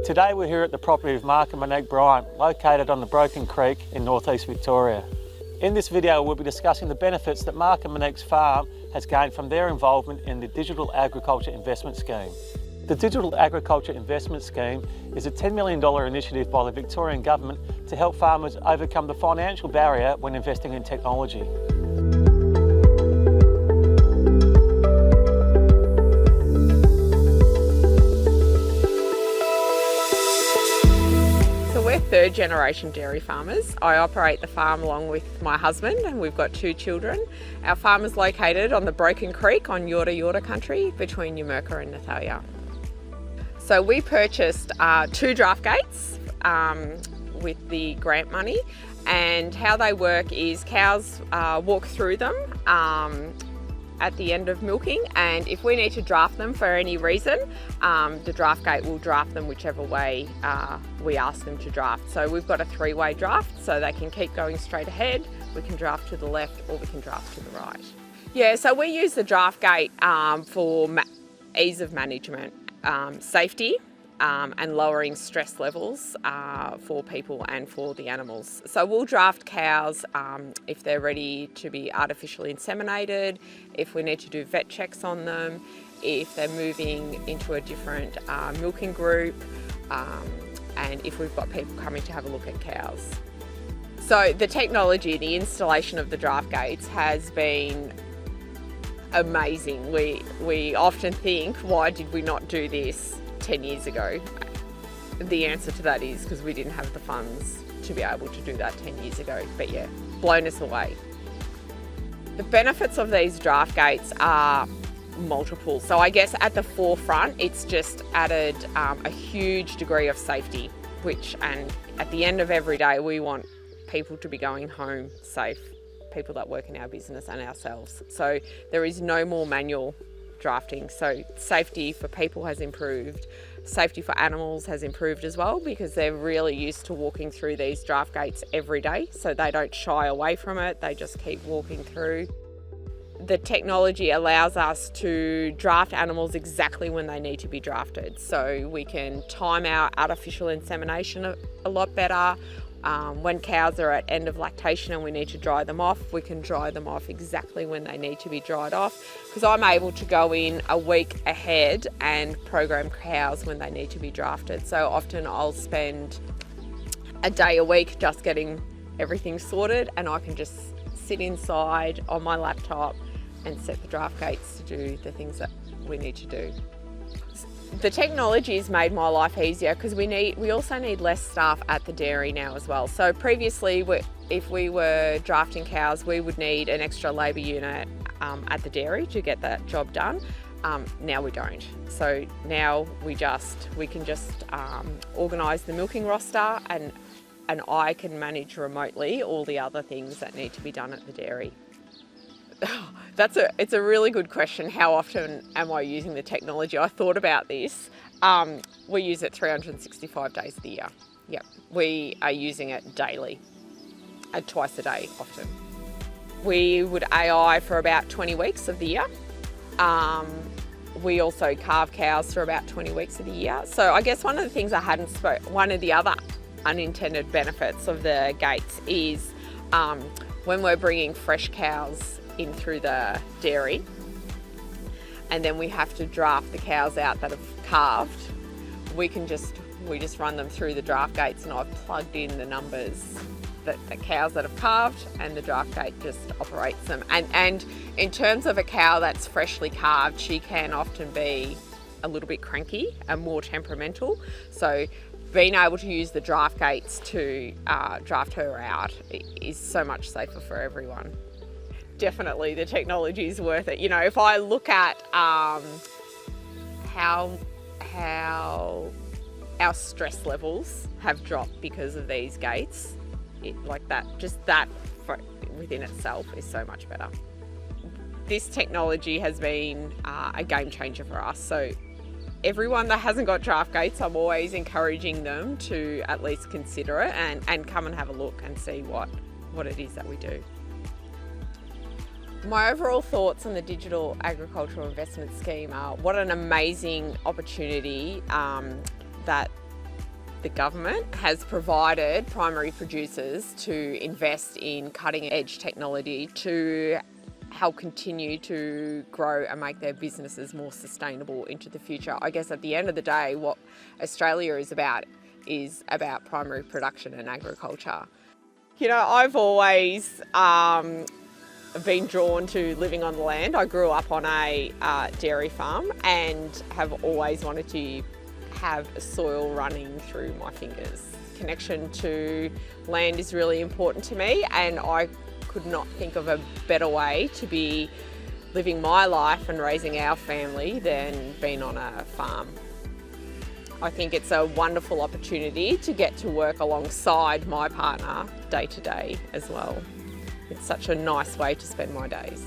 Today we're here at the property of Mark and Monique Bryant, located on the Broken Creek in northeast Victoria. In this video we'll be discussing the benefits that Mark and Monique's farm has gained from their involvement in the Digital Agriculture Investment Scheme. The Digital Agriculture Investment Scheme is a $10 million initiative by the Victorian Government to help farmers overcome the financial barrier when investing in technology. We're third generation dairy farmers. I operate the farm along with my husband and we've got 2 children. Our farm is located on the Broken Creek on Yorta country between Numurkah and Nathalia. So we purchased 2 draft gates with the grant money, and how they work is cows walk through them at the end of milking, and if we need to draft them for any reason, the draft gate will draft them whichever way we ask them to draft. So we've got a 3-way draft, so they can keep going straight ahead, we can draft to the left or we can draft to the right. Yeah, so we use the draft gate for ease of management, safety, and lowering stress levels for people and for the animals. So we'll draft cows if they're ready to be artificially inseminated, if we need to do vet checks on them, if they're moving into a different milking group, and if we've got people coming to have a look at cows. So the technology, the installation of the draft gates has been amazing. We often think, why did we not do this 10 years ago? The answer to that is because we didn't have the funds to be able to do that 10 years ago. But yeah, blown us away. The benefits of these draft gates are multiple. So I guess at the forefront, it's just added a huge degree of safety, and at the end of every day, we want people to be going home safe, people that work in our business and ourselves. So there is no more manual drafting. So safety for people has improved. Safety for animals has improved as well, because they're really used to walking through these draft gates every day. So they don't shy away from it. They just keep walking through. The technology allows us to draft animals exactly when they need to be drafted. So we can time our artificial insemination a lot better. When cows are at end of lactation and we need to dry them off, we can dry them off exactly when they need to be dried off, because I'm able to go in a week ahead and program cows when they need to be drafted. So often I'll spend a day a week just getting everything sorted, and I can just sit inside on my laptop and set the draft gates to do the things that we need to do. The technology has made my life easier because we also need less staff at the dairy now as well. So previously, if we were drafting cows, we would need an extra labour unit at the dairy to get that job done. Now we don't. So now we can just organise the milking roster, and I can manage remotely all the other things that need to be done at the dairy. It's a really good question. How often am I using the technology? I thought about this. We use it 365 days of the year. Yep, we are using it daily, twice a day often. We would AI for about 20 weeks of the year. We also carve cows for about 20 weeks of the year. So I guess one of the things one of the other unintended benefits of the gates is when we're bringing fresh cows in through the dairy, and then we have to draft the cows out that have calved, we just run them through the draft gates, and I've plugged in the numbers that the cows that have calved, and the draft gate just operates them. And in terms of a cow that's freshly calved, she can often be a little bit cranky and more temperamental. So being able to use the draft gates to draft her out is so much safer for everyone. Definitely the technology is worth it. You know, if I look at how our stress levels have dropped because of these gates, that within itself is so much better. This technology has been a game changer for us. So everyone that hasn't got draft gates, I'm always encouraging them to at least consider it and come and have a look and see what it is that we do. My overall thoughts on the Digital Agricultural Investment Scheme are what an amazing opportunity that The government has provided primary producers to invest in cutting edge technology to help continue to grow and make their businesses more sustainable into the future. I guess at the end of the day, what Australia is about primary production and agriculture. You know, I've always been drawn to living on the land. I grew up on a dairy farm and have always wanted to have soil running through my fingers. Connection to land is really important to me, and I could not think of a better way to be living my life and raising our family than being on a farm. I think it's a wonderful opportunity to get to work alongside my partner day to day as well. It's such a nice way to spend my days.